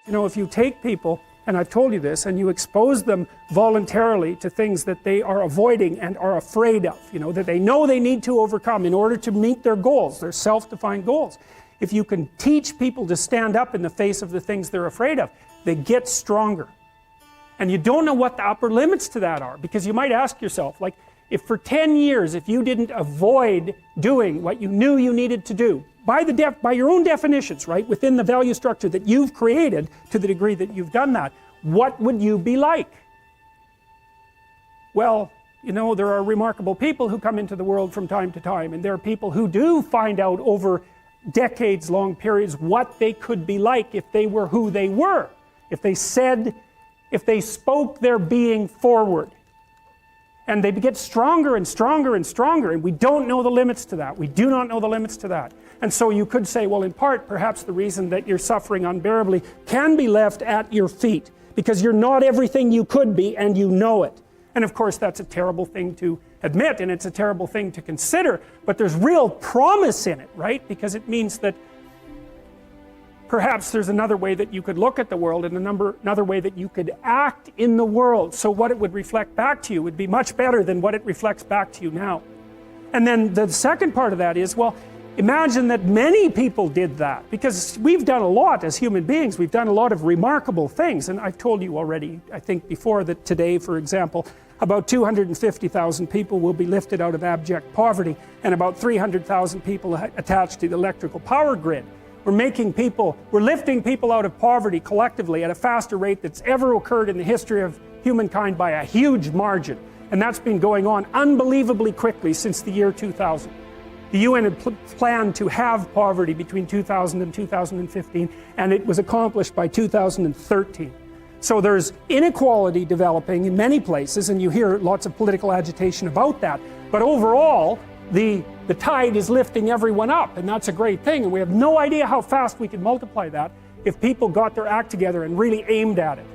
You know, if you take people, and I've told you this, and you expose them voluntarily to things that they are avoiding and are afraid of, you know, that they know they need to overcome in order to meet their goals, their self-defined goals. If you can teach people to stand up in the face of the things they're afraid of, they get stronger. And you don't know what the upper limits to that are, because you might ask yourself, like, if for 10 years, if you didn't avoid doing what you knew you needed to do, by your own definitions, right, within the value structure that you've created to the degree that you've done that, what would you be like? Well, you know, there are remarkable people who come into the world from time to time, and there are people who do find out over decades-long periods what they could be like if they were who they were, if they spoke their being forward. And they get stronger and stronger and stronger, and we don't know the limits to that. We do not know the limits to that. And so you could say, well, in part, perhaps the reason that you're suffering unbearably can be left at your feet, because you're not everything you could be, and you know it. And of course, that's a terrible thing to admit, and it's a terrible thing to consider, but there's real promise in it, right? Because it means that perhaps there's another way that you could look at the world, and another way that you could act in the world, so what it would reflect back to you would be much better than what it reflects back to you now. And then the second part of that is, well, imagine that many people did that, because we've done a lot as human beings. We've done a lot of remarkable things, and I've told you already, I think before, that today, for example, about 250,000 people will be lifted out of abject poverty, and about 300,000 people attached to the electrical power grid. We're lifting people out of poverty collectively at a faster rate that's ever occurred in the history of humankind by a huge margin. And that's been going on unbelievably quickly since the year 2000. The UN had planned to have poverty between 2000 and 2015, and it was accomplished by 2013. So there's inequality developing in many places, and you hear lots of political agitation about that. But overall, the tide is lifting everyone up, and that's a great thing. And we have no idea how fast we could multiply that if people got their act together and really aimed at it.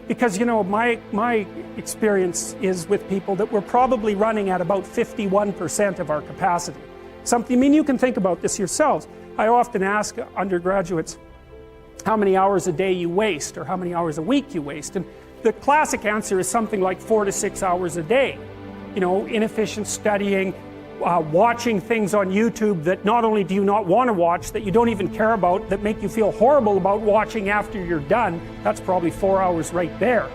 Because, you know, my experience is with people that we're probably running at about 51% of our capacity. I mean, you can think about this yourselves. I often ask undergraduates how many hours a day you waste, or how many hours a week you waste. And the classic answer is something like 4 to 6 hours a day. You know, inefficient studying, watching things on YouTube that not only do you not want to watch, that you don't even care about, that make you feel horrible about watching after you're done. That's probably 4 hours right there.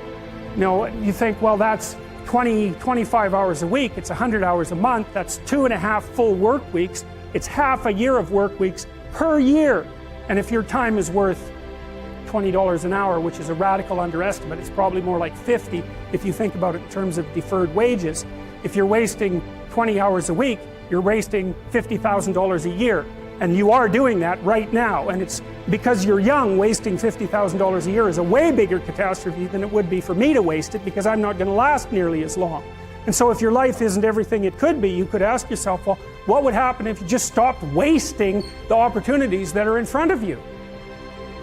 You know, you think, well, that's 25 hours a week, it's 100 hours a month, that's 2.5 full work weeks, it's half a year of work weeks per year. And if your time is worth $20 an hour, which is a radical underestimate, it's probably more like 50 if you think about it in terms of deferred wages. If you're wasting 20 hours a week, you're wasting $50,000 a year. And you are doing that right now. And it's because you're young, wasting $50,000 a year is a way bigger catastrophe than it would be for me to waste it, because I'm not going to last nearly as long. And so if your life isn't everything it could be, you could ask yourself, well, what would happen if you just stopped wasting the opportunities that are in front of you?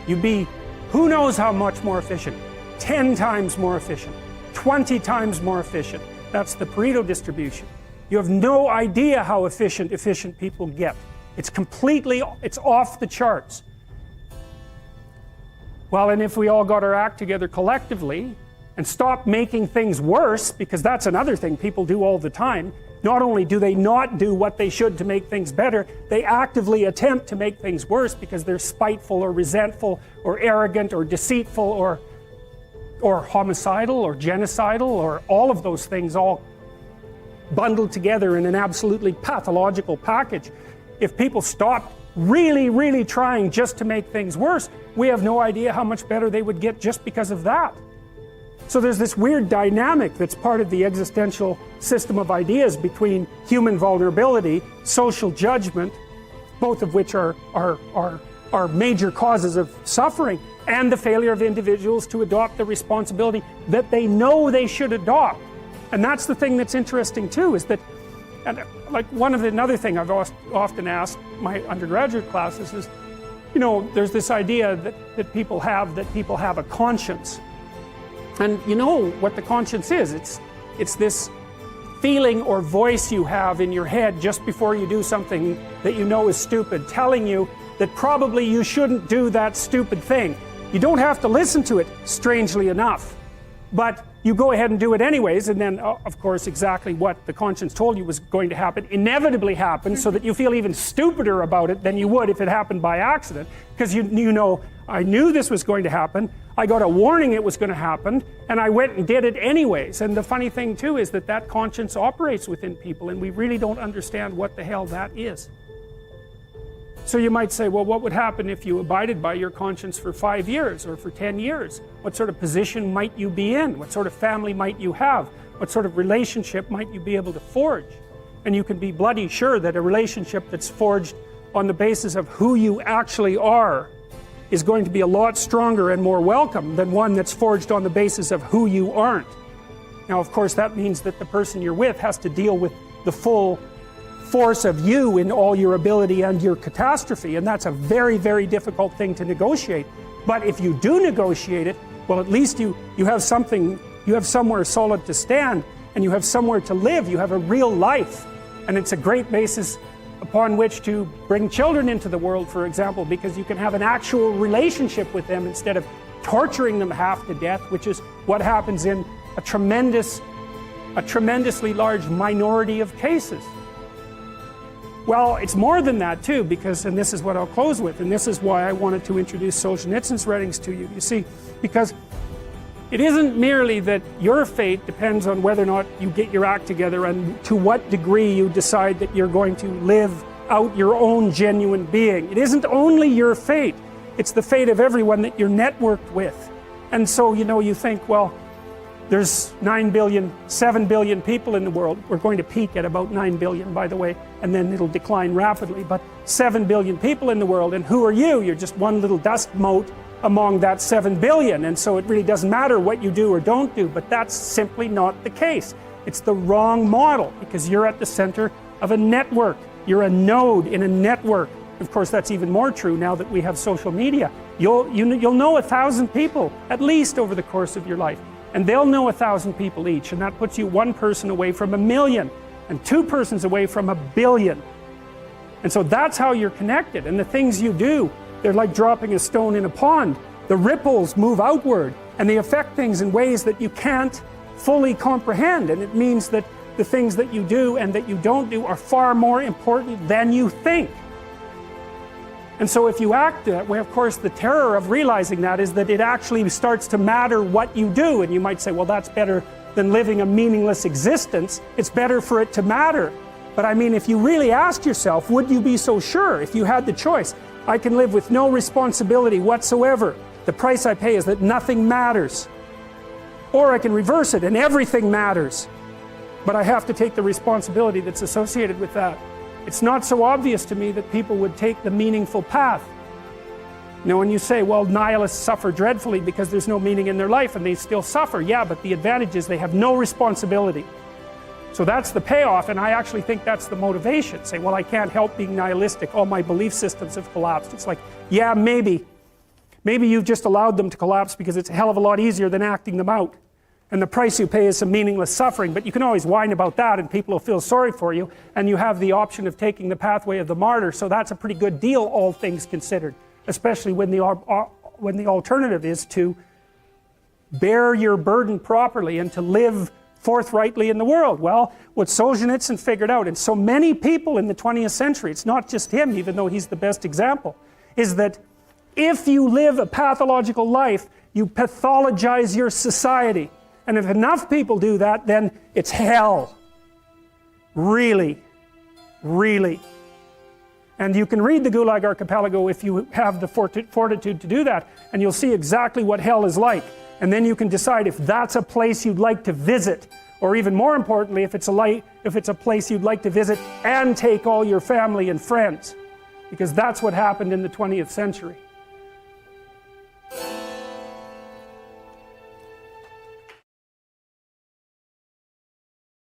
You'd be, who knows how much more efficient? 10 times more efficient, 20 times more efficient. That's the Pareto distribution. You have no idea how efficient people get. It's off the charts. Well, and if we all got our act together collectively and stopped making things worse, because that's another thing people do all the time, not only do they not do what they should to make things better, they actively attempt to make things worse because they're spiteful or resentful or arrogant or deceitful or homicidal or genocidal, or all of those things all bundled together in an absolutely pathological package. If people stopped really, really trying just to make things worse, we have no idea how much better they would get just because of that. So there's this weird dynamic that's part of the existential system of ideas between human vulnerability, social judgment, both of which are major causes of suffering, and the failure of individuals to adopt the responsibility that they know they should adopt. And that's the thing that's interesting too, is that, and like another thing I've often asked my undergraduate classes is, you know, there's this idea that people have a conscience. And you know what the conscience is. It's this feeling or voice you have in your head just before you do something that you know is stupid, telling you that probably you shouldn't do that stupid thing. You don't have to listen to it, strangely enough. But you go ahead and do it anyways, and then, of course, exactly what the conscience told you was going to happen inevitably happens, so that you feel even stupider about it than you would if it happened by accident. Because you know, I knew this was going to happen, I got a warning it was going to happen, and I went and did it anyways. And the funny thing too is that that conscience operates within people, and we really don't understand what the hell that is. So you might say, well, what would happen if you abided by your conscience for 5 years or for 10 years? What sort of position might you be in? What sort of family might you have? What sort of relationship might you be able to forge? And you can be bloody sure that a relationship that's forged on the basis of who you actually are is going to be a lot stronger and more welcome than one that's forged on the basis of who you aren't. Now, of course, that means that the person you're with has to deal with the full force of you in all your ability and your catastrophe, and that's a very, very difficult thing to negotiate. But if you do negotiate it, well, at least you have something, you have somewhere solid to stand, and you have somewhere to live, you have a real life. And it's a great basis upon which to bring children into the world, for example, because you can have an actual relationship with them instead of torturing them half to death, which is what happens in a tremendously large minority of cases. Well, it's more than that too, because, and this is what I'll close with, and this is why I wanted to introduce Solzhenitsyn's writings to you. You see, because it isn't merely that your fate depends on whether or not you get your act together and to what degree you decide that you're going to live out your own genuine being. It isn't only your fate, it's the fate of everyone that you're networked with. And so, you know, you think, well, there's 9 billion, 7 billion people in the world. We're going to peak at about 9 billion, by the way, and then it'll decline rapidly. But 7 billion people in the world, and who are you? You're just one little dust mote among that 7 billion. And so it really doesn't matter what you do or don't do, but that's simply not the case. It's the wrong model, because you're at the center of a network. You're a node in a network. Of course, that's even more true now that we have social media. You'll know 1,000 people, at least, over the course of your life. And they'll know 1,000 people each, and that puts you one person away from 1 million, and 2 persons away from 1 billion. And so that's how you're connected. And the things you do, they're like dropping a stone in a pond. The ripples move outward, and they affect things in ways that you can't fully comprehend. And it means that the things that you do and that you don't do are far more important than you think. And so if you act that way, of course, the terror of realizing that is that it actually starts to matter what you do. And you might say, well, that's better than living a meaningless existence. It's better for it to matter. But I mean, if you really asked yourself, would you be so sure if you had the choice? I can live with no responsibility whatsoever. The price I pay is that nothing matters. Or I can reverse it and everything matters. But I have to take the responsibility that's associated with that. It's not so obvious to me that people would take the meaningful path. Now, when you say, well, nihilists suffer dreadfully because there's no meaning in their life and they still suffer, yeah, but the advantage is they have no responsibility. So that's the payoff, and I actually think that's the motivation. Say, well, I can't help being nihilistic. All my belief systems have collapsed. It's like, yeah, maybe. Maybe you've just allowed them to collapse because it's a hell of a lot easier than acting them out. And the price you pay is some meaningless suffering, but you can always whine about that and people will feel sorry for you, and you have the option of taking the pathway of the martyr, so that's a pretty good deal, all things considered, especially when the alternative is to bear your burden properly and to live forthrightly in the world. Well, what Solzhenitsyn figured out, and so many people in the 20th century, it's not just him, even though he's the best example, is that if you live a pathological life, you pathologize your society. And if enough people do that, then it's hell. Really. Really. And you can read the Gulag Archipelago if you have the fortitude to do that, and you'll see exactly what hell is like. And then you can decide if that's a place you'd like to visit, or even more importantly, if it's a place you'd like to visit and take all your family and friends. Because that's what happened in the 20th century.